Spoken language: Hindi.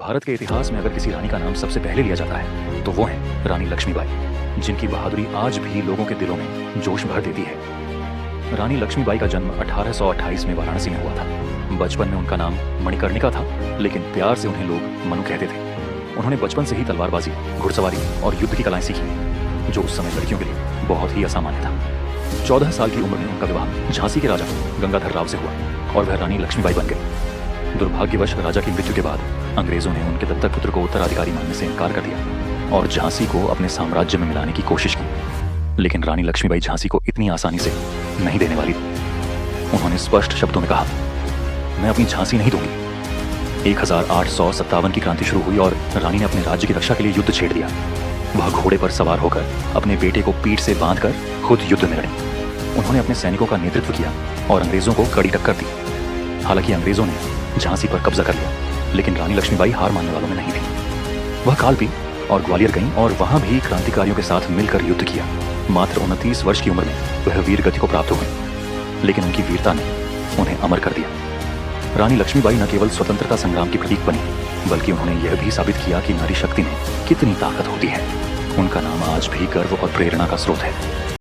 भारत के इतिहास में अगर किसी रानी का नाम सबसे पहले लिया जाता है तो वो है रानी लक्ष्मीबाई, जिनकी बहादुरी आज भी लोगों के दिलों में जोश भर देती है। रानी लक्ष्मीबाई का जन्म 1828 में वाराणसी में हुआ था। बचपन में उनका नाम मणिकर्णिका था, लेकिन प्यार से उन्हें लोग मनु कहते थे। उन्होंने बचपन से ही तलवारबाजी, घुड़सवारी और युद्ध की कलाएं सीखी, जो उस समय लड़कियों के लिए बहुत ही असामान्य था। 14 साल की उम्र में उनका विवाह झांसी के राजा गंगाधर राव से हुआ और वह रानी लक्ष्मीबाई बन गई। दुर्भाग्यवश राजा की मृत्यु के बाद अंग्रेजों ने उनके दत्तक पुत्र को उत्तराधिकारी मानने से इनकार कर दिया और झांसी को अपने साम्राज्य में मिलाने की कोशिश की, लेकिन रानी लक्ष्मीबाई झांसी को इतनी आसानी से नहीं देने वाली थी। उन्होंने स्पष्ट शब्दों में कहा, मैं अपनी झांसी नहीं दूंगी। 1857 की क्रांति शुरू हुई और रानी ने अपने राज्य की रक्षा के लिए युद्ध छेड़ दिया। वह घोड़े पर सवार होकर अपने बेटे को पीठ से बांधकर खुद युद्ध में लड़ी। उन्होंने अपने सैनिकों का नेतृत्व किया और अंग्रेजों को कड़ी टक्कर दी। हालांकि अंग्रेजों ने झांसी पर कब्जा कर लिया, लेकिन रानी लक्ष्मीबाई हार मानने वालों में नहीं थी। वह कालपी और ग्वालियर गईं और वहां भी क्रांतिकारियों के साथ मिलकर युद्ध किया। मात्र 29 वर्ष की उम्र में वह वीर गति को प्राप्त हो गई, लेकिन उनकी वीरता ने उन्हें अमर कर दिया। रानी लक्ष्मीबाई न केवल स्वतंत्रता संग्राम की प्रतीक बनी, बल्कि उन्होंने यह भी साबित किया कि नारी शक्ति में कितनी ताकत होती है। उनका नाम आज भी गर्व और प्रेरणा का स्रोत है।